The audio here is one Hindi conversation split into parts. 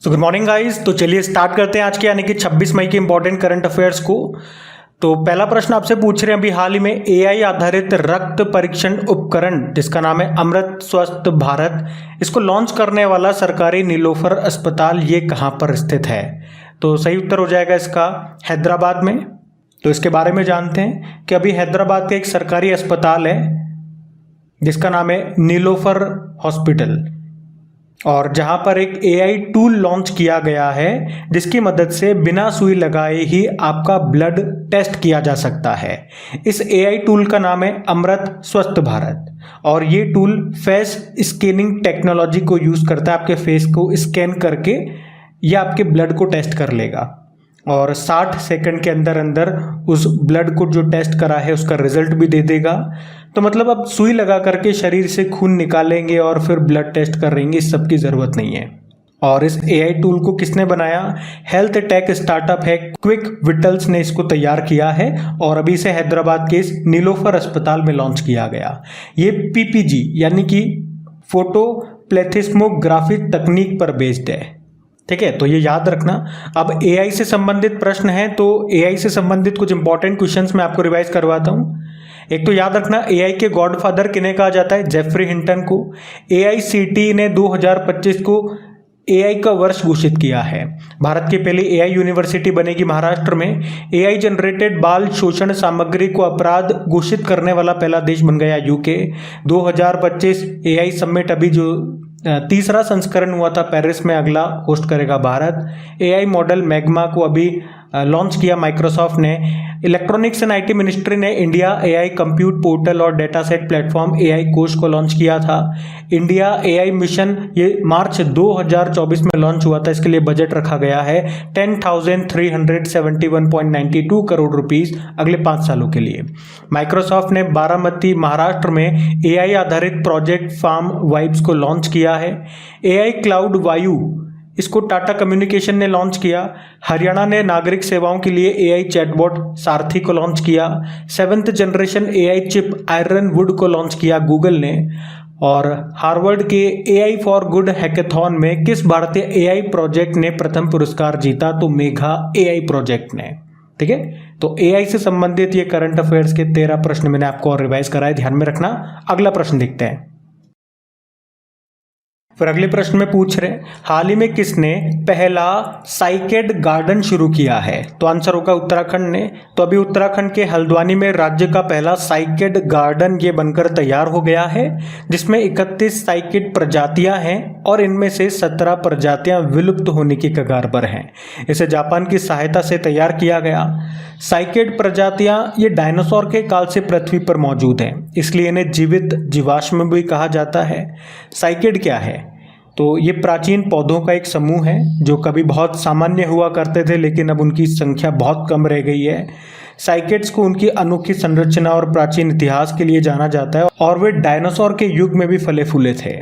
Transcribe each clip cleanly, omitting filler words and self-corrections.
Good morning guys. तो चलिए स्टार्ट करते हैं आज के यानी कि 26 मई के इंपॉर्टेंट करंट अफेयर्स को। तो पहला प्रश्न आपसे पूछ रहे हैं, अभी हाल ही में एआई आधारित रक्त परीक्षण उपकरण जिसका नाम है अमृत स्वस्थ भारत, इसको लॉन्च करने वाला सरकारी नीलोफर अस्पताल ये कहाँ पर स्थित है? तो सही उत्तर हो जाएगा इसका हैदराबाद में। तो इसके बारे में जानते हैं कि अभी हैदराबाद का एक सरकारी अस्पताल है जिसका नाम है नीलोफर हॉस्पिटल, और जहां पर एक एआई टूल लॉन्च किया गया है जिसकी मदद से बिना सुई लगाए ही आपका ब्लड टेस्ट किया जा सकता है। इस एआई टूल का नाम है अमृत स्वस्थ भारत, और ये टूल फेस स्कैनिंग टेक्नोलॉजी को यूज करता है। आपके फेस को स्कैन करके यह आपके ब्लड को टेस्ट कर लेगा और 60 सेकंड के अंदर अंदर उस ब्लड को जो टेस्ट करा है उसका रिजल्ट भी दे देगा। तो मतलब अब सुई लगा करके शरीर से खून निकालेंगे और फिर ब्लड टेस्ट करेंगे, इस सब की ज़रूरत नहीं है। और इस एआई टूल को किसने बनाया? हेल्थ टेक स्टार्टअप है क्विक विटल्स ने इसको तैयार किया है और अभी से हैदराबाद के इस नीलोफर अस्पताल में लॉन्च किया गया। ये पीपीजी यानी कि फोटो प्लेथिस्मोग्राफी तकनीक पर बेस्ड है। ठीक है, तो ये याद रखना। अब एआई से संबंधित प्रश्न है, तो एआई से संबंधित कुछ इंपॉर्टेंट क्वेश्चंस मैं आपको रिवाइज करवाता हूँ। एक तो याद रखना, एआई के गॉडफादर किन्हें कहा जाता है? जेफरी हिंटन को। एआईसीटीई ने 2025 को एआई का वर्ष घोषित किया है। भारत की पहली एआई यूनिवर्सिटी बनेगी महाराष्ट्र में। एआई जनरेटेड बाल शोषण सामग्री को अपराध घोषित करने वाला पहला देश बन गया यूके। 2025 एआई समिट अभी जो तीसरा संस्करण हुआ था पेरिस में, अगला होस्ट करेगा भारत। एआई मॉडल मैग्मा को अभी लॉन्च किया माइक्रोसॉफ्ट ने। इलेक्ट्रॉनिक्स एंड आईटी मिनिस्ट्री ने इंडिया एआई कंप्यूट पोर्टल और डेटा सेट प्लेटफॉर्म एआई कोष को लॉन्च किया था। इंडिया एआई मिशन ये मार्च 2024 में लॉन्च हुआ था, इसके लिए बजट रखा गया है 10,371.92 करोड़ रुपीस अगले 5 सालों के लिए। माइक्रोसॉफ्ट ने बारामती महाराष्ट्र में एआई आधारित प्रोजेक्ट फार्म वाइब्स को लॉन्च किया है। एआई क्लाउड वायु इसको टाटा कम्युनिकेशन ने लॉन्च किया। हरियाणा ने नागरिक सेवाओं के लिए एआई चैटबॉट सारथी को लॉन्च किया। 7th generation AI chip iron would को लॉन्च किया गूगल ने। और हार्वर्ड के एआई फॉर गुड हैकेथॉन में किस भारतीय एआई प्रोजेक्ट ने प्रथम पुरस्कार जीता? तो मेघा एआई प्रोजेक्ट ने। ठीक है, तो एआई से संबंधित ये करंट अफेयर्स के 13 प्रश्न मैंने आपको और रिवाइज कराए, ध्यान में रखना। अगला प्रश्न देखते हैं। फिर अगले प्रश्न में पूछ रहे हैं, हाल ही में किसने पहला साइकेड गार्डन शुरू किया है? तो आंसर होगा उत्तराखंड ने। तो अभी उत्तराखंड के हल्द्वानी में राज्य का पहला साइकेड गार्डन ये बनकर तैयार हो गया है, जिसमें 31 साइकेड प्रजातियां हैं और इनमें से 17 प्रजातियां विलुप्त होने की कगार पर हैं। इसे जापान की सहायता से तैयार किया गया। साइकेड प्रजातियां ये डायनासोर के काल से पृथ्वी पर मौजूद हैं, इसलिए इन्हें जीवित जीवाश्म भी कहा जाता है। साइकेड क्या है? तो ये प्राचीन पौधों का एक समूह है जो कभी बहुत सामान्य हुआ करते थे, लेकिन अब उनकी संख्या बहुत कम रह गई है। साइकेड्स को उनकी अनोखी संरचना और प्राचीन इतिहास के लिए जाना जाता है, और वे डायनासोर के युग में भी फले फूले थे।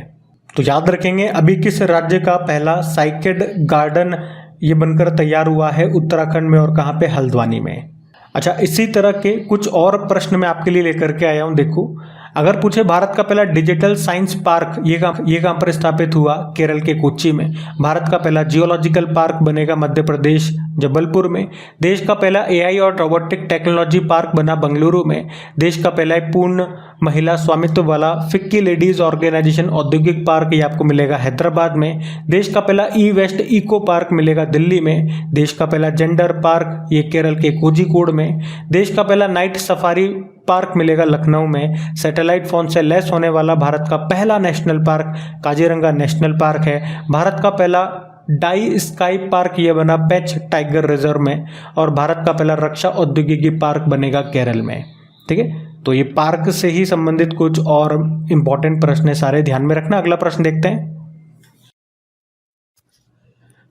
तो याद रखेंगे, अभी किस राज्य का पहला साइकेड गार्डन ये बनकर तैयार हुआ है? उत्तराखंड में। और कहाँ पे? हल्द्वानी में। अच्छा, इसी तरह के कुछ और प्रश्न मैं आपके लिए लेकर के आया हूँ। देखो, अगर पूछे भारत का पहला डिजिटल साइंस पार्क ये कहाँ पर स्थापित हुआ? केरल के कोच्चि में। भारत का पहला जियोलॉजिकल पार्क बनेगा मध्य प्रदेश जबलपुर में। देश का पहला एआई और रोबोटिक टेक्नोलॉजी पार्क बना बंगलुरु में। देश का पहला पूर्ण महिला स्वामित्व वाला फिक्की लेडीज ऑर्गेनाइजेशन औद्योगिक पार्क ये आपको मिलेगा हैदराबाद में। देश का पहला ई वेस्ट इको पार्क मिलेगा दिल्ली में। देश का पहला जेंडर पार्क ये केरल के कोझिकोड में। देश का पहला नाइट सफारी पार्क मिलेगा लखनऊ में। सैटेलाइट फोन से लैस होने वाला भारत का पहला national park Kaziranga national park है। भारत का पहला डाई स्काई पार्क ये बना पेंच टाइगर रिजर्व में। और भारत का पहला रक्षा औद्योगिकी पार्क बनेगा केरल में। ठीक है, तो ये पार्क से ही संबंधित कुछ और इंपॉर्टेंट प्रश्न है, सारे ध्यान में रखना। अगला प्रश्न देखते हैं।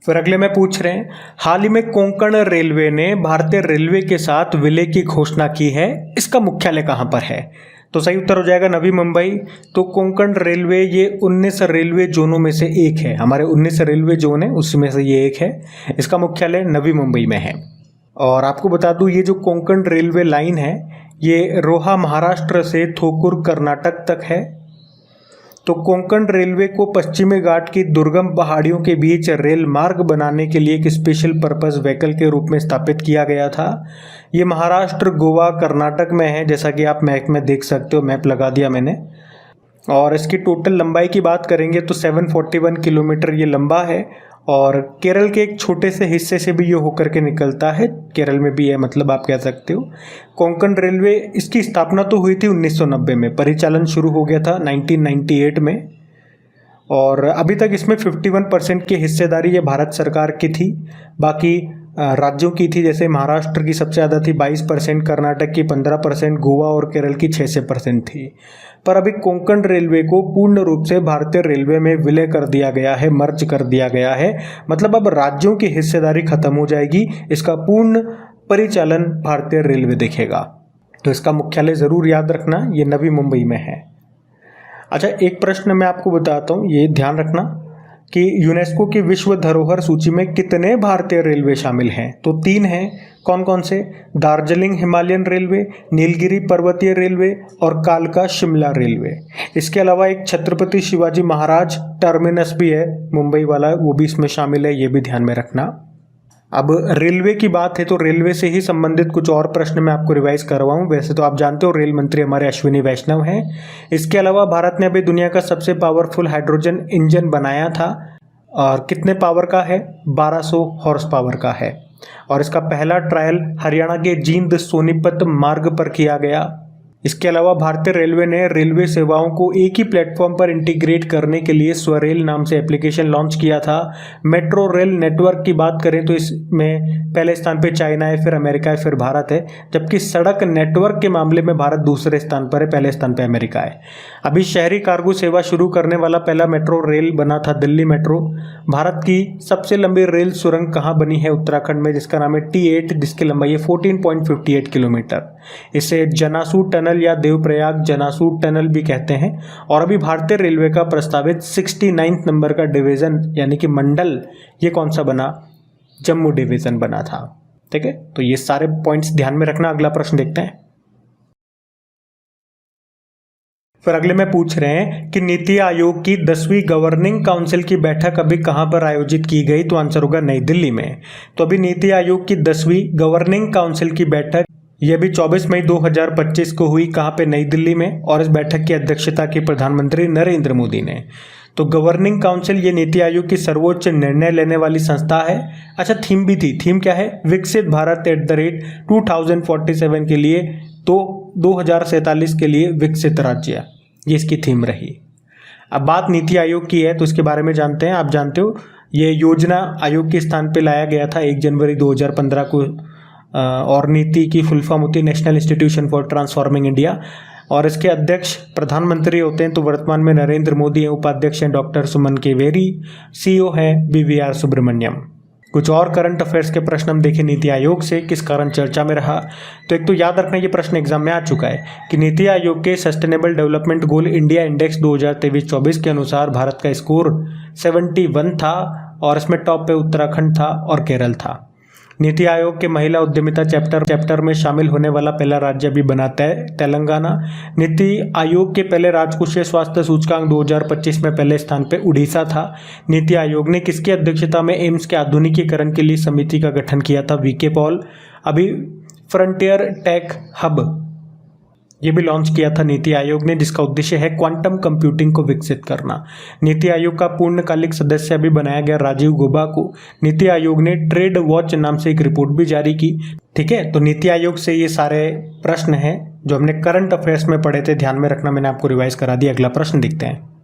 फिर अगले में पूछ रहे हैं, हाल ही में कोंकण रेलवे ने भारतीय रेलवे के साथ विलय की घोषणा की है, इसका मुख्यालय कहां पर है? तो सही उत्तर हो जाएगा नवी मुंबई। तो कोंकण रेलवे ये 19 रेलवे जोनों में से एक है। हमारे 19 रेलवे जोन है उसमें से ये एक है। इसका मुख्यालय नवी मुंबई में है। और आपको बता दूं, ये जो कोंकण रेलवे लाइन है ये रोहा महाराष्ट्र से थोकुर कर्नाटक तक है। तो कोंकण रेलवे को पश्चिमी घाट की दुर्गम पहाड़ियों के बीच रेल मार्ग बनाने के लिए एक स्पेशल पर्पस व्हीकल के रूप में स्थापित किया गया था। ये महाराष्ट्र, गोवा, कर्नाटक में है, जैसा कि आप मैप में देख सकते हो, मैप लगा दिया मैंने। और इसकी टोटल लंबाई की बात करेंगे तो 741 किलोमीटर ये लंबा है और केरल के एक छोटे से हिस्से से भी ये होकर के निकलता है। केरल में भी है, मतलब आप कह सकते हो। कोंकण रेलवे, इसकी स्थापना तो हुई थी 1990 में, परिचालन शुरू हो गया था 1998 में और अभी तक इसमें 51% की हिस्सेदारी ये भारत सरकार की थी। बाकी राज्यों की थी, जैसे महाराष्ट्र की सबसे ज़्यादा थी 22%, कर्नाटक की 15%, गोवा और केरल की 6% थी। पर अभी कोंकण रेलवे को पूर्ण रूप से भारतीय रेलवे में विलय कर दिया गया है, मर्ज कर दिया गया है। मतलब अब राज्यों की हिस्सेदारी खत्म हो जाएगी, इसका पूर्ण परिचालन भारतीय रेलवे देखेगा। तो इसका मुख्यालय ज़रूर याद रखना, ये नवी मुंबई में है। अच्छा, एक प्रश्न मैं आपको बताता हूँ, ये ध्यान रखना कि यूनेस्को की विश्व धरोहर सूची में कितने भारतीय रेलवे शामिल हैं। तो 3 हैं। कौन कौन से? दार्जिलिंग हिमालयन रेलवे, नीलगिरी पर्वतीय रेलवे और कालका शिमला रेलवे। इसके अलावा एक छत्रपति शिवाजी महाराज टर्मिनस भी है, मुंबई वाला, वो भी इसमें शामिल है, ये भी ध्यान में रखना। अब रेलवे की बात है तो रेलवे से ही संबंधित कुछ और प्रश्न मैं आपको रिवाइज करवाऊं। वैसे तो आप जानते हो रेल मंत्री हमारे अश्विनी वैष्णव हैं। इसके अलावा भारत ने अभी दुनिया का सबसे पावरफुल हाइड्रोजन इंजन बनाया था और कितने पावर का है? 1200 हॉर्स पावर का है और इसका पहला ट्रायल हरियाणा के जींद सोनीपत मार्ग पर किया गया। इसके अलावा भारतीय रेलवे ने रेलवे सेवाओं को एक ही प्लेटफॉर्म पर इंटीग्रेट करने के लिए स्वरेल नाम से एप्लीकेशन लॉन्च किया था। मेट्रो रेल नेटवर्क की बात करें तो इसमें पहले स्थान पे चाइना है, फिर अमेरिका है, फिर भारत है, जबकि सड़क नेटवर्क के मामले में भारत दूसरे स्थान पर है, पहले स्थान पे अमेरिका है। अभी शहरी कार्गो सेवा शुरू करने वाला पहला मेट्रो रेल बना था दिल्ली मेट्रो। भारत की सबसे लंबी रेल सुरंग कहाँ बनी है? उत्तराखंड में, जिसका नाम है T8, जिसकी लंबाई है 14.58 किलोमीटर। इसे जनासू टनल या देवप्रयाग जनासू टनल भी कहते हैं। और अभी भारतीय रेलवे का प्रस्तावित 69 नंबर का डिवीजन यानी कि मंडल, ये कौन सा बना? जम्मू डिवीजन बना था। ठीक है, तो ये सारे पॉइंट्स ध्यान में रखना। अगला प्रश्न देखते हैं। फिर अगले में पूछ रहे हैं कि नीति आयोग की 10वीं गवर्निंग काउंसिल की बैठक अभी कहां पर आयोजित की गई? तो आंसर होगा नई दिल्ली में। तो अभी नीति आयोग की 10वीं गवर्निंग काउंसिल की बैठक ये भी 24 मई 2025 को हुई। कहाँ पे? नई दिल्ली में। और इस बैठक की अध्यक्षता की प्रधानमंत्री नरेंद्र मोदी ने। तो गवर्निंग काउंसिल ये नीति आयोग की सर्वोच्च निर्णय लेने वाली संस्था है। अच्छा, थीम भी थी। थीम क्या है? विकसित भारत @2047 के लिए, तो 2047 के लिए विकसित राज्य, ये इसकी थीम रही। अब बात नीति आयोग की है तो इसके बारे में जानते हैं। आप जानते हो ये योजना आयोग के स्थान पे लाया गया था 1 जनवरी 2015 को और नीति की फुल फॉर्म होती है national institution for transforming India और इसके अध्यक्ष प्रधानमंत्री होते हैं। तो वर्तमान में नरेंद्र मोदी हैं, उपाध्यक्ष हैं डॉक्टर सुमन केवेरी, CEO हैं BVR सुब्रमण्यम। कुछ और करंट अफेयर्स के प्रश्न हम देखें नीति आयोग से, किस कारण चर्चा में रहा। तो एक तो याद रखना, ये प्रश्न एग्जाम में आ चुका है कि नीति आयोग के sustainable development goal India index 2023-24 के अनुसार भारत का स्कोर 71 था और इसमें टॉप पे उत्तराखंड था और केरल था। नीति आयोग के महिला उद्यमिता चैप्टर में शामिल होने वाला पहला राज्य भी बनाता है तेलंगाना। नीति आयोग के पहले राजकोषीय स्वास्थ्य सूचकांक 2025 में पहले स्थान पे उड़ीसा था। नीति आयोग ने किसकी अध्यक्षता में एम्स के आधुनिकीकरण के लिए समिति का गठन किया था? VK Paul. अभी फ्रंटियर टेक हब ये भी लॉन्च किया था नीति आयोग ने, जिसका उद्देश्य है क्वांटम कंप्यूटिंग को विकसित करना। नीति आयोग का पूर्णकालिक सदस्य अभी बनाया गया राजीव गौबा को। नीति आयोग ने ट्रेड वॉच नाम से एक रिपोर्ट भी जारी की। ठीक है, तो नीति आयोग से ये सारे प्रश्न हैं जो हमने करंट अफेयर्स में पढ़े थे, ध्यान में रखना, मैंने आपको रिवाइज करा दिया। अगला प्रश्न देखते हैं।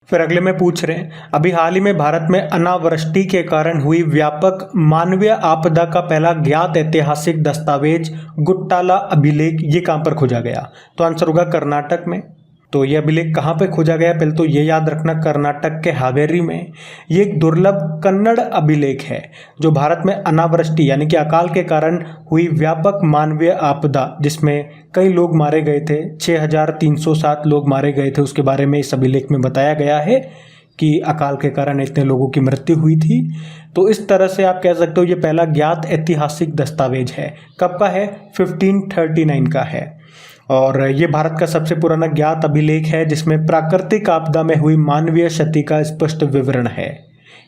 फिर अगले में पूछ रहे हैं, अभी हाल ही में भारत में अनावृष्टि के कारण हुई व्यापक मानवीय आपदा का पहला ज्ञात ऐतिहासिक दस्तावेज गुट्टाला अभिलेख ये कहाँ पर खोजा गया? तो आंसर होगा कर्नाटक में। तो ये अभिलेख कहाँ पे खोजा गया? पहले तो ये याद रखना, कर्नाटक के हावेरी में। ये एक दुर्लभ कन्नड़ अभिलेख है जो भारत में अनावृष्टि यानी कि अकाल के कारण हुई व्यापक मानवीय आपदा, जिसमें कई लोग मारे गए थे, 6307 लोग मारे गए थे, उसके बारे में इस अभिलेख में बताया गया है कि अकाल के कारण इतने लोगों की मृत्यु हुई थी। तो इस तरह से आप कह सकते हो ये पहला ज्ञात ऐतिहासिक दस्तावेज है। कब का है? 1539 का है। और ये भारत का सबसे पुराना ज्ञात अभिलेख है जिसमें प्राकृतिक आपदा में हुई मानवीय क्षति का स्पष्ट विवरण है।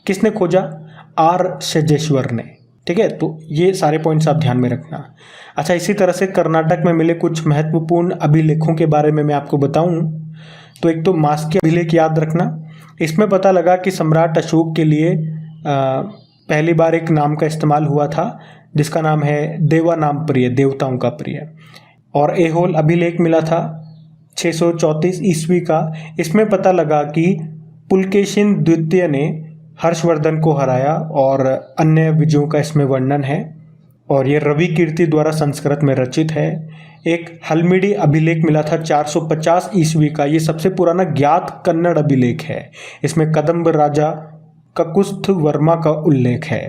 किसने खोजा? आर शेजेश्वर ने। ठीक है, तो ये सारे पॉइंट्स आप ध्यान में रखना। अच्छा, इसी तरह से कर्नाटक में मिले कुछ महत्वपूर्ण अभिलेखों के बारे में मैं आपको बताऊं तो एक तो मास्की अभिलेख याद रखना। इसमें पता लगा कि सम्राट अशोक के लिए पहली बार एक नाम का इस्तेमाल हुआ था जिसका नाम है देवा नाम प्रिय, देवताओं का प्रिय। और एहोल अभिलेख मिला था 634 ईस्वी का। इसमें पता लगा कि पुलकेशिन द्वितीय ने हर्षवर्धन को हराया और अन्य विजयों का इसमें वर्णन है और ये रवि कीर्ति द्वारा संस्कृत में रचित है। एक हल्मिडी अभिलेख मिला था 450 ईस्वी का। ये सबसे पुराना ज्ञात कन्नड़ अभिलेख है। इसमें कदम्ब राजा ककुस्थ वर्मा का उल्लेख है।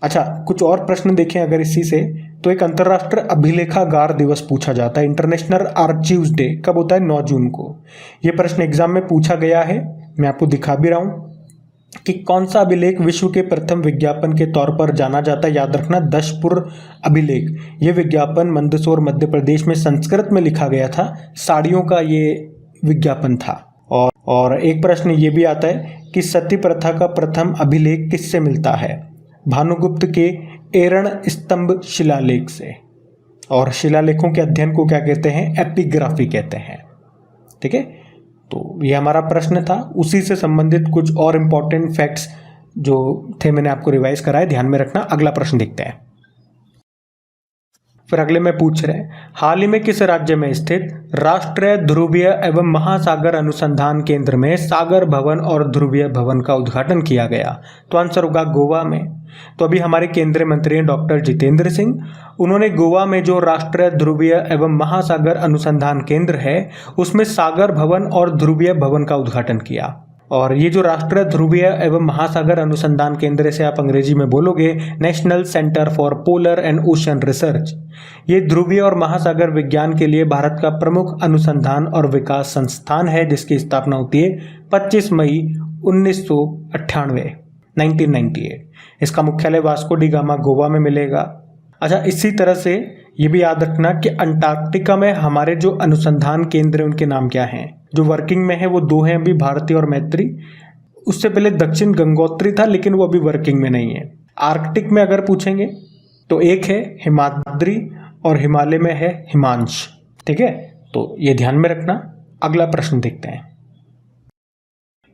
अच्छा, कुछ और प्रश्न देखें अगर इसी से, तो एक अंतर्राष्ट्रीय अभिलेखागार दिवस पूछा जाता है, इंटरनेशनल आर्चीव्स डे, कब होता है? 9 जून को। ये प्रश्न एग्जाम में पूछा गया है, मैं आपको दिखा भी रहा हूँ कि कौन सा अभिलेख विश्व के प्रथम विज्ञापन के तौर पर जाना जाता है। याद रखना, दशपुर अभिलेख। ये विज्ञापन मंदसौर मध्य प्रदेश में संस्कृत में लिखा गया था, साड़ियों का ये विज्ञापन था। और एक प्रश्न ये भी आता है कि सती प्रथा का प्रथम अभिलेख किससे मिलता है? भानुगुप्त के एरण स्तंभ शिलालेख से। और शिलालेखों के अध्ययन को क्या कहते हैं? एपिग्राफी कहते हैं। ठीक है, तो ये हमारा प्रश्न था। उसी से संबंधित कुछ और इम्पोर्टेंट फैक्ट्स जो थे मैंने आपको रिवाइज कराए, ध्यान में रखना। अगला प्रश्न देखते हैं। फिर अगले में पूछ रहे हैं, हाल ही में किस राज्य में स्थित राष्ट्रीय ध्रुवीय एवं महासागर अनुसंधान केंद्र में सागर भवन और ध्रुवीय भवन का उद्घाटन किया गया? तो आंसर होगा गोवा में। तो अभी हमारे केंद्रीय मंत्री हैं डॉक्टर जितेंद्र सिंह, उन्होंने गोवा में जो राष्ट्रीय ध्रुवीय एवं महासागर अनुसंधान केंद्र है उसमें सागर भवन और ध्रुवीय भवन का उद्घाटन किया। और ये जो राष्ट्रीय ध्रुवीय एवं महासागर अनुसंधान केंद्र से आप अंग्रेजी में बोलोगे national centre for polar and ocean research, ये ध्रुवीय और महासागर विज्ञान के लिए भारत का प्रमुख अनुसंधान और विकास संस्थान है जिसकी स्थापना होती है 25 मई 1998। इसका मुख्यालय वास्को डी गामा गोवा में मिलेगा। अच्छा, इसी तरह से ये भी याद रखना कि अंटार्कटिका में हमारे जो अनुसंधान केंद्र हैं उनके नाम क्या हैं? जो वर्किंग में है वो 2 हैं अभी, भारती और मैत्री। उससे पहले दक्षिण गंगोत्री था लेकिन वो अभी वर्किंग में नहीं है। आर्कटिक में अगर पूछेंगे तो एक है हिमाद्री और हिमालय में है हिमांश। ठीक है, तो ये ध्यान में रखना। अगला प्रश्न देखते हैं।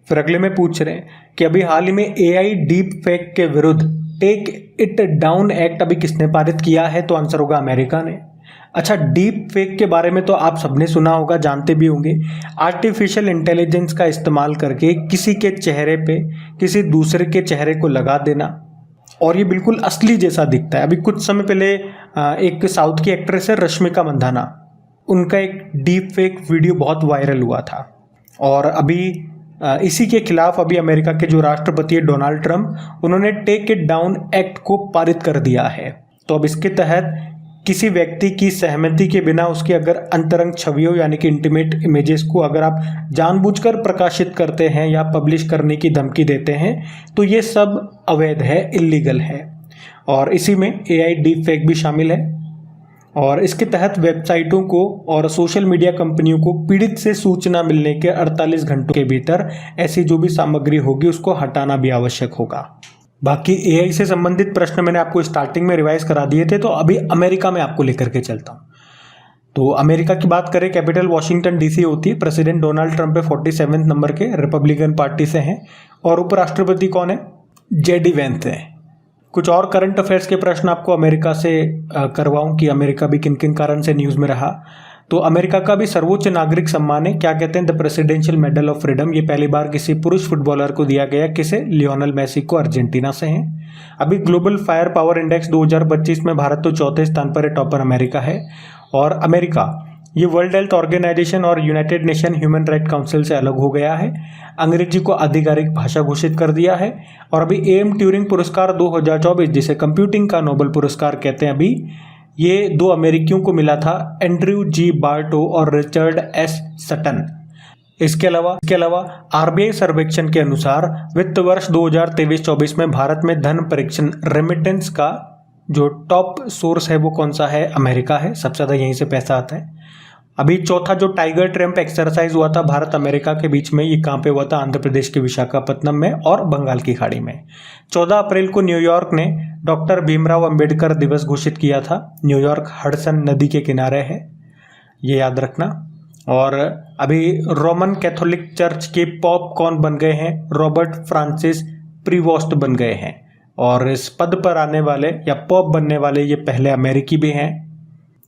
फिर अगले में पूछ रहे हैं कि अभी हाल ही में AI डीप फेक के विरुद्ध टेक इट डाउन एक्ट अभी किसने पारित किया है? तो आंसर होगा अमेरिका ने। अच्छा, डीप फेक के बारे में तो आप सबने सुना होगा, जानते भी होंगे। आर्टिफिशियल इंटेलिजेंस का इस्तेमाल करके किसी के चेहरे पे किसी दूसरे के चेहरे को लगा देना और ये बिल्कुल असली जैसा दिखता है। अभी कुछ समय पहले एक साउथ की एक्ट्रेस है रश्मिका मंदाना, उनका एक डीप फेक वीडियो बहुत वायरल हुआ था। और अभी इसी के खिलाफ अभी अमेरिका के जो राष्ट्रपति है डोनाल्ड ट्रंप, उन्होंने टेक इट डाउन एक्ट को पारित कर दिया है। तो अब इसके तहत किसी व्यक्ति की सहमति के बिना उसकी अगर अंतरंग छवियों यानी कि इंटीमेट इमेजेस को अगर आप जानबूझकर प्रकाशित करते हैं या पब्लिश करने की धमकी देते हैं तो ये सब अवैध है, इल्लीगल है। और इसी में AI डीप फेक भी शामिल है। और इसके तहत वेबसाइटों को और सोशल मीडिया कंपनियों को पीड़ित से सूचना मिलने के 48 घंटों के भीतर ऐसी जो भी सामग्री होगी उसको हटाना भी आवश्यक होगा। बाकी AI से संबंधित प्रश्न मैंने आपको स्टार्टिंग में रिवाइज करा दिए थे, तो अभी अमेरिका में आपको लेकर के चलता हूँ। तो अमेरिका की बात करें, कैपिटल वॉशिंगटन DC होती है। प्रेसिडेंट डोनाल्ड ट्रंप पे 47वें नंबर के, रिपब्लिकन पार्टी से हैं। और उपराष्ट्रपति कौन है? JD वैंस है। कुछ और करंट अफेयर्स के प्रश्न आपको अमेरिका से करवाऊं कि अमेरिका भी किन किन कारण से न्यूज़ में रहा। तो अमेरिका का भी सर्वोच्च नागरिक सम्मान है, क्या कहते हैं? The presidential medal of freedom. ये पहली बार किसी पुरुष फुटबॉलर को दिया गया। किसे? लियोनेल मेसी को, अर्जेंटीना से हैं। अभी ग्लोबल फायर पावर इंडेक्स 2025 में भारत तो 4थे स्थान पर है, टॉपर अमेरिका है। और अमेरिका ये वर्ल्ड हेल्थ ऑर्गेनाइजेशन और United nation human right council से अलग हो गया है, अंग्रेजी को आधिकारिक भाषा घोषित कर दिया है। और अभी AM ट्यूरिंग पुरस्कार 2024 जिसे कंप्यूटिंग का नोबेल पुरस्कार कहते हैं, अभी ये 2 अमेरिकियों को मिला था, एंड्रयू G बार्टो और रिचर्ड S सटन। इसके अलावा RBI सर्वेक्षण के अनुसार वित्त वर्ष 2023-24 में भारत में धन प्रेषण रेमिटेंस का जो टॉप सोर्स है वो कौन सा है? अमेरिका है, सबसे ज़्यादा यहीं से पैसा आता है। अभी चौथा जो टाइगर ट्रैम्प एक्सरसाइज हुआ था भारत अमेरिका के बीच में, ये कहाँ पे हुआ था? आंध्र प्रदेश के विशाखापत्तनम में और बंगाल की खाड़ी में। 14 अप्रैल को न्यूयॉर्क ने डॉक्टर भीमराव अंबेडकर दिवस घोषित किया था। न्यूयॉर्क हडसन नदी के किनारे है, ये याद रखना। और अभी रोमन कैथोलिक चर्च के पॉप कौन बन गए हैं? रॉबर्ट फ्रांसिस प्रीवोस्ट बन गए हैं। और इस पद पर आने वाले या पॉप बनने वाले ये पहले अमेरिकी भी हैं।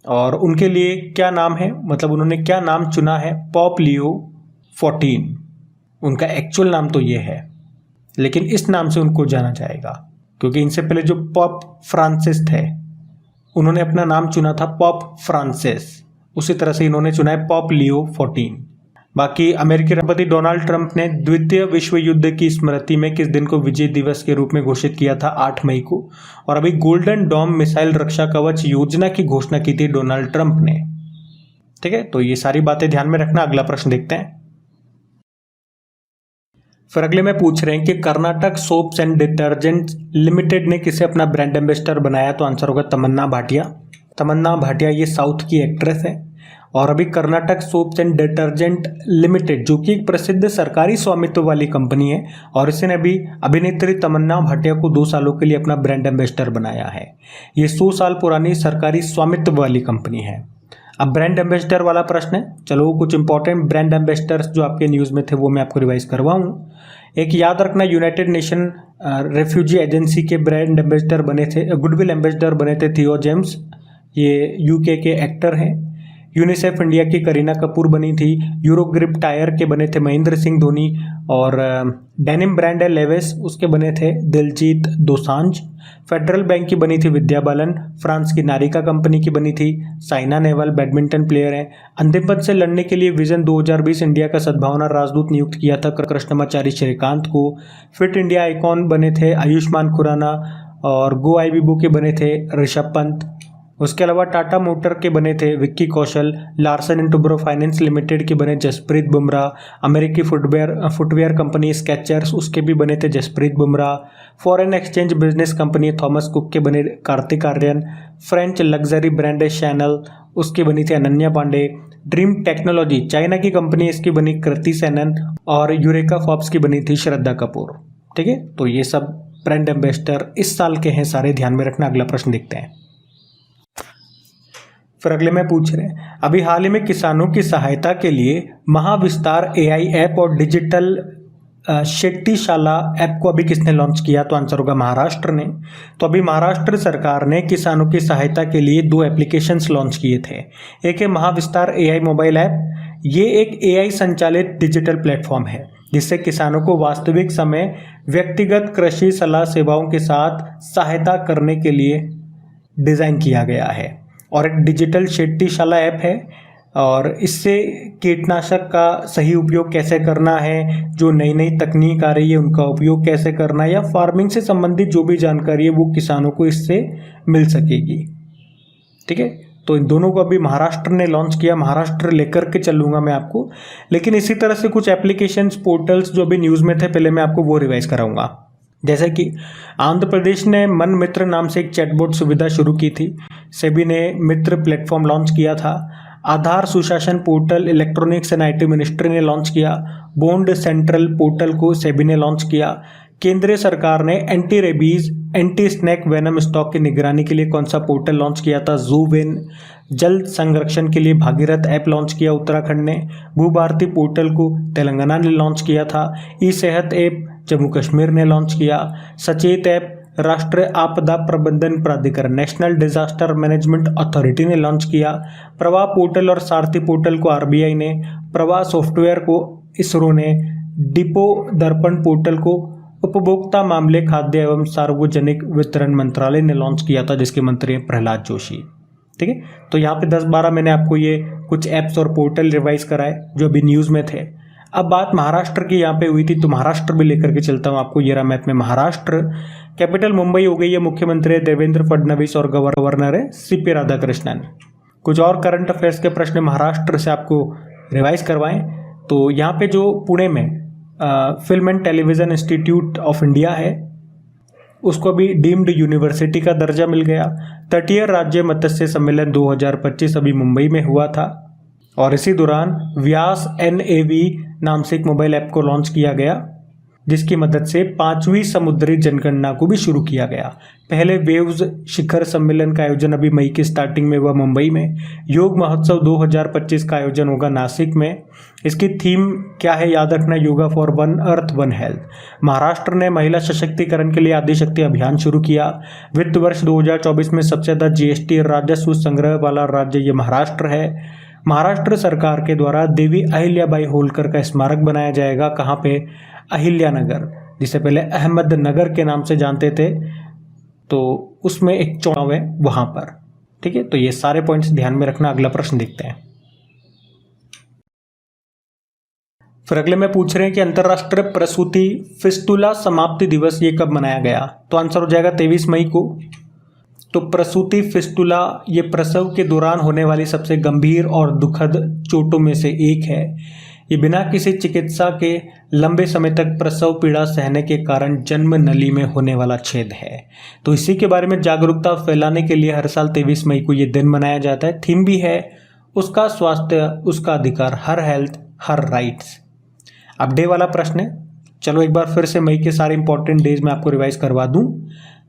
और उनके लिए क्या नाम है, मतलब उन्होंने क्या नाम चुना है? पॉप लियो 14। उनका एक्चुअल नाम तो ये है, लेकिन इस नाम से उनको जाना जाएगा क्योंकि इनसे पहले जो पॉप फ्रांसिस थे उन्होंने अपना नाम चुना था पॉप फ्रांसिस, उसी तरह से इन्होंने चुना है पॉप लियो 14। बाकी अमेरिकी राष्ट्रपति डोनाल्ड ट्रंप ने द्वितीय विश्व युद्ध की स्मृति में किस दिन को विजय दिवस के रूप में घोषित किया था? 8 मई को। और अभी गोल्डन डॉम मिसाइल रक्षा कवच योजना की घोषणा की थी डोनाल्ड ट्रंप ने। ठीक है, तो ये सारी बातें ध्यान में रखना। अगला प्रश्न देखते हैं। फिर अगले में पूछ रहे हैं कि Karnataka soaps and detergents limited ने किसे अपना ब्रांड एम्बेसडर बनाया? तो आंसर होगा तमन्ना भाटिया। तमन्ना भाटिया ये साउथ की एक्ट्रेस है। और अभी Karnataka soaps and detergent limited जो कि एक प्रसिद्ध सरकारी स्वामित्व वाली कंपनी है, और इसने अभी अभिनेत्री तमन्ना भाटिया को 2 सालों के लिए अपना ब्रांड एम्बेसडर बनाया है। ये 100 साल पुरानी सरकारी स्वामित्व वाली कंपनी है। अब ब्रांड एम्बेसडर वाला प्रश्न है, चलो कुछ इंपॉर्टेंट ब्रांड एम्बेसडर्स जो आपके न्यूज़ में थे वो मैं आपको रिवाइज करवाऊँ। एक याद रखना, यूनाइटेड नेशन रेफ्यूजी एजेंसी के ब्रांड एम्बेसडर बने थे, गुडविल एम्बेसडर बने थे थियो जेम्स, ये यूके के एक्टर हैं। यूनिसेफ इंडिया की करीना कपूर बनी थी। यूरोग्रिप टायर के बने थे महेंद्र सिंह धोनी। और डेनिम ब्रांड है लेविस, उसके बने थे दिलजीत दोसांझ। फेडरल बैंक की बनी थी विद्या बालन। फ्रांस की नारिका कंपनी की बनी थी साइना नेहवाल, बैडमिंटन प्लेयर है। अंतिम पद से लड़ने के लिए विजन 2020 इंडिया का सद्भावना राजदूत नियुक्त किया था कृष्णमाचारी श्रीकांत को। फिट इंडिया आइकॉन बने थे आयुष्मान खुराना। और गो आईबीबो के बने थे ऋषभ पंत। उसके अलावा टाटा मोटर के बने थे Vicky Kaushal. Larsen and Toubro finance limited के बने जसप्रीत बुमराह। अमेरिकी फुटवेयर कंपनी स्केचर्स, उसके भी बने थे Jasprit Bumrah. Foreign exchange business company Thomas Cook के बने Kartik Aaryan. French luxury brand है शैनल, उसकी बनी थी Ananya Panday. Dream Technology China की कंपनी, इसकी बनी कृति सेनन। और यूरेका फॉर्ब्स की बनी थी श्रद्धा कपूर। ठीक है, तो ये सब ब्रांड एम्बेसडर इस साल के हैं, सारे ध्यान में रखना। अगला प्रश्न देखते हैं। फिर अगले में पूछ रहे हैं, अभी हाल ही में किसानों की सहायता के लिए महाविस्तार एआई ऐप और डिजिटल शेट्टीशाला ऐप को अभी किसने लॉन्च किया? तो आंसर होगा महाराष्ट्र ने। तो अभी महाराष्ट्र सरकार ने किसानों की सहायता के लिए 2 एप्लीकेशंस लॉन्च किए थे। एक है महाविस्तार एआई मोबाइल ऐप। ये एक एआई संचालित डिजिटल प्लेटफॉर्म है जिससे किसानों को वास्तविक समय व्यक्तिगत कृषि सलाह सेवाओं के साथ सहायता करने के लिए डिज़ाइन किया गया है। और एक डिजिटल शेट्टीशाला ऐप है, और इससे कीटनाशक का सही उपयोग कैसे करना है, जो नई नई तकनीक आ रही है उनका उपयोग कैसे करना है, या फार्मिंग से संबंधित जो भी जानकारी है वो किसानों को इससे मिल सकेगी। ठीक है, तो इन दोनों को अभी महाराष्ट्र ने लॉन्च किया। महाराष्ट्र लेकर के चलूँगा मैं आपको, लेकिन इसी तरह से कुछ एप्लीकेशंस पोर्टल्स जो अभी न्यूज़ में थे पहले मैं आपको वो रिवाइज कराऊंगा। जैसे कि आंध्र प्रदेश ने मन मित्र नाम से एक चैटबॉट सुविधा शुरू की थी। सेबी ने मित्र प्लेटफॉर्म लॉन्च किया था। आधार सुशासन portal electronics and IT ministry ने लॉन्च किया। बॉन्ड सेंट्रल पोर्टल को सेबी ने लॉन्च किया। केंद्रीय सरकार ने anti rabies anti snake venom stock की निगरानी के लिए कौन सा पोर्टल लॉन्च किया था? ज़ूविन। जल संरक्षण के लिए भागीरथ ऐप लॉन्च किया उत्तराखंड ने। भूभारती पोर्टल को तेलंगाना ने लॉन्च किया था। ई सेहत ऐप जम्मू कश्मीर ने लॉन्च किया। सचेत ऐप राष्ट्रीय आपदा प्रबंधन प्राधिकरण नेशनल डिजास्टर मैनेजमेंट अथॉरिटी ने लॉन्च किया। प्रवाह पोर्टल और सारथी पोर्टल को आरबीआई ने, प्रवाह सॉफ्टवेयर को इसरो ने, डिपो दर्पण पोर्टल को उपभोक्ता मामले खाद्य एवं सार्वजनिक वितरण मंत्रालय ने लॉन्च किया था, जिसके मंत्री हैं प्रहलाद जोशी। ठीक है, तो यहाँ पे 10-12 मैंने आपको ये कुछ ऐप्स और पोर्टल रिवाइज कराए जो अभी न्यूज़ में थे। अब बात महाराष्ट्र की यहाँ पे हुई थी, तो महाराष्ट्र भी लेकर के चलता हूँ आपको। ये रहा मैप में महाराष्ट्र। कैपिटल मुंबई हो गई है, मुख्यमंत्री है देवेंद्र फडणवीस और गवर्नर है सीपी राधाकृष्णन। कुछ और करंट अफेयर्स के प्रश्न महाराष्ट्र से आपको रिवाइज करवाएं, तो यहाँ पे जो पुणे में film and television institute of India है उसको अभी डीम्ड यूनिवर्सिटी का दर्जा मिल गया। तटीय राज्य मत्स्य सम्मेलन 2025 अभी मुंबई में हुआ था। और इसी दौरान व्यास NAV नाम से एक मोबाइल ऐप को लॉन्च किया गया, जिसकी मदद से 5वीं समुद्री जनगणना को भी शुरू किया गया। पहले वेव्स शिखर सम्मेलन का आयोजन अभी मई की स्टार्टिंग में हुआ मुंबई में। योग महोत्सव 2025 का आयोजन होगा नासिक में। इसकी थीम क्या है, याद रखना, yoga for one earth one health. Maharashtra ने महिला सशक्तिकरण के लिए आदिशक्ति अभियान शुरू किया। वित्त वर्ष 2024 में सबसे ज्यादा GST राजस्व संग्रह वाला राज्य ये महाराष्ट्र है। महाराष्ट्र सरकार के द्वारा देवी अहिल्याबाई होलकर का स्मारक बनाया जाएगा। कहाँ पे? अहिल्यानगर, जिसे पहले अहमदनगर के नाम से जानते थे, तो उसमें एक चौड़ाव है वहां पर। ठीक है, तो ये सारे पॉइंट्स ध्यान में रखना। अगला प्रश्न देखते हैं। फिर अगले में पूछ रहे हैं कि अंतर्राष्ट्रीय प्रसूति फिस्टुला समाप्ति दिवस ये कब मनाया गया? तो आंसर हो जाएगा 23 मई को। तो प्रसूति फिस्टुला ये प्रसव के दौरान होने वाली सबसे गंभीर और दुखद चोटों में से एक है। ये बिना किसी चिकित्सा के लंबे समय तक प्रसव पीड़ा सहने के कारण जन्म नली में होने वाला छेद है। तो इसी के बारे में जागरूकता फैलाने के लिए हर साल 23 मई को ये दिन मनाया जाता है। थीम भी है उसका स्वास्थ्य, उसका अधिकार, हर हेल्थ हर राइट्स। अब डे वाला प्रश्न है, चलो एक बार फिर से मई के सारे इंपॉर्टेंट डेज में आपको रिवाइज करवा दूं।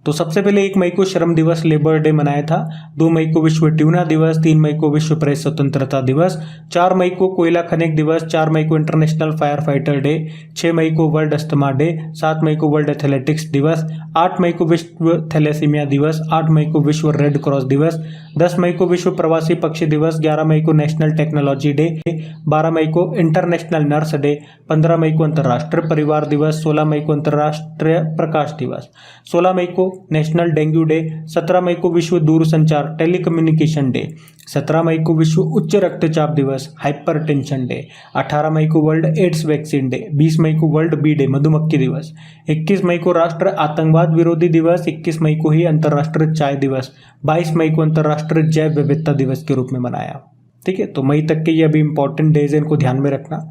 तो सबसे पहले 1 मई को श्रम दिवस लेबर डे मनाया था। 2 मई को विश्व ट्यूना दिवस। 3 मई को विश्व प्रेस स्वतंत्रता दिवस। 4 मई को कोयला खनिक दिवस। 4 मई को इंटरनेशनल फायर फाइटर डे। 6 मई को वर्ल्ड अस्थमा डे। 7 मई को वर्ल्ड एथलेटिक्स दिवस। 8 मई को विश्व थैलेसीमिया दिवस। 8 मई को विश्व रेड क्रॉस दिवस। 10 मई को विश्व प्रवासी पक्षी दिवस। 11 मई को नेशनल टेक्नोलॉजी डे। 12 मई को इंटरनेशनल नर्स डे। 15 मई को अंतर्राष्ट्रीय परिवार दिवस। 16 मई को अंतर्राष्ट्रीय प्रकाश दिवस। 16 मई को नेशनल डेंगू डे। 17 मई को विश्व दूरसंचार टेलीकम्युनिकेशन डे। 17 मई को विश्व उच्च रक्तचाप दिवस हाइपरटेंशन डे। 18 मई को वर्ल्ड एड्स वैक्सीन डे। 20 मई को वर्ल्ड बी डे मधुमक्खी दिवस। 21 मई को राष्ट्रीय आतंकवाद विरोधी दिवस। 21 मई को ही अंतर्राष्ट्रीय चाय दिवस। 22 मई को अंतर्राष्ट्रीय जैव विविधता दिवस के रूप में मनाया। ठीक है, तो मई तक के ये अभी इंपॉर्टेंट डेज है, इनको ध्यान में रखना।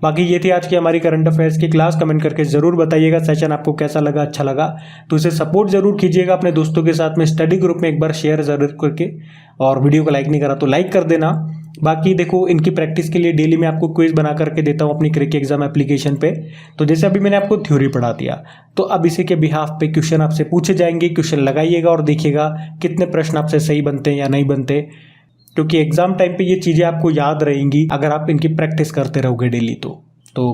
बाकी ये थी आज की हमारी करंट अफेयर्स की क्लास। कमेंट करके जरूर बताइएगा सेशन आपको कैसा लगा, अच्छा लगा तो इसे सपोर्ट जरूर कीजिएगा अपने दोस्तों के साथ में, स्टडी ग्रुप में एक बार शेयर जरूर करके, और वीडियो को लाइक नहीं करा तो लाइक कर देना। बाकी देखो, इनकी प्रैक्टिस के लिए डेली मैं आपको क्विज बना करके देता हूँ अपनी क्रिक एग्जाम एप्लीकेशन पे। तो जैसे अभी मैंने आपको थ्योरी पढ़ा दिया, तो अब इसी के बिहाफ पे क्वेश्चन आपसे पूछे जाएंगे। क्वेश्चन लगाइएगा और देखिएगा कितने प्रश्न आपसे सही बनते हैं या नहीं बनते, क्योंकि एग्जाम टाइम पे ये चीज़ें आपको याद रहेंगी अगर आप इनकी प्रैक्टिस करते रहोगे डेली। तो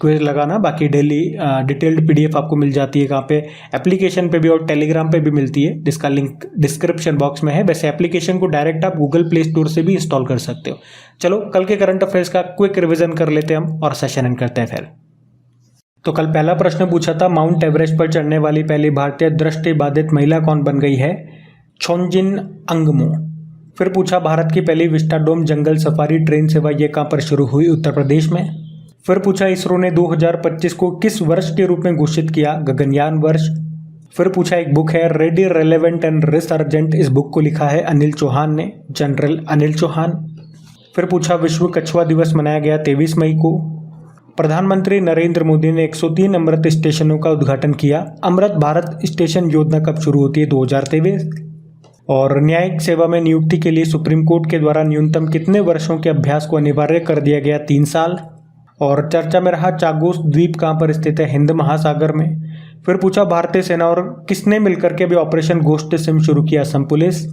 क्विज लगाना। बाकी डेली डिटेल्ड PDF आपको मिल जाती है कहाँ पे? एप्लीकेशन पे भी और टेलीग्राम पे भी मिलती है, जिसका लिंक डिस्क्रिप्शन बॉक्स में है। वैसे एप्लीकेशन को डायरेक्ट आप गूगल प्ले स्टोर से भी इंस्टॉल कर सकते हो। चलो कल के करंट अफेयर्स का क्विक रिवीजन कर लेते हैं हम और सेशन एंड करते हैं फिर। तो कल पहला प्रश्न पूछा था, माउंट एवरेस्ट पर चढ़ने वाली पहली भारतीय दृष्टिबाधित महिला कौन बन गई है? छोंजिन अंगमो। फिर पूछा, भारत की पहली विस्टाडोम जंगल सफारी ट्रेन सेवा ये कहाँ पर शुरू हुई? उत्तर प्रदेश में। फिर पूछा, इसरो ने 2025 को किस वर्ष के रूप में घोषित किया? गगनयान वर्ष। फिर पूछा, एक बुक है रेडी, रेलेवेंट एंड रिसर्जेंट, इस बुक को लिखा है अनिल चौहान ने, जनरल अनिल चौहान। फिर पूछा, विश्व कछुआ दिवस मनाया गया 23 मई को। प्रधानमंत्री नरेंद्र मोदी ने 103 अमृत स्टेशनों का उद्घाटन किया। अमृत भारत स्टेशन योजना कब शुरू होती है? 2023। और न्यायिक सेवा में नियुक्ति के लिए सुप्रीम कोर्ट के द्वारा न्यूनतम कितने वर्षों के अभ्यास को अनिवार्य कर दिया गया? 3 साल। और चर्चा में रहा, चागोस द्वीप कहाँ पर स्थित है? हिंद महासागर में। फिर पूछा, भारतीय सेना और किसने मिलकर के भी ऑपरेशन घोस्ट सिम शुरू किया? असम पुलिस।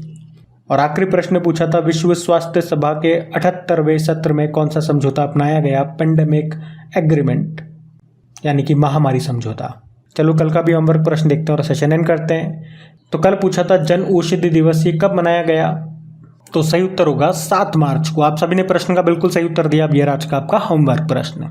और आखिरी प्रश्न पूछा था, विश्व स्वास्थ्य सभा के 78वें सत्र में कौन सा समझौता अपनाया गया? पेंडेमिक एग्रीमेंट, यानी कि महामारी समझौता। चलो कल का भी होमवर्क प्रश्न देखते हैं और सेशन एंड करते हैं। तो कल पूछा था, जन औषधि दिवस ये कब मनाया गया? तो सही उत्तर होगा 7 मार्च को। आप सभी ने प्रश्न का बिल्कुल सही उत्तर दिया। अब ये आज का आपका होमवर्क प्रश्न।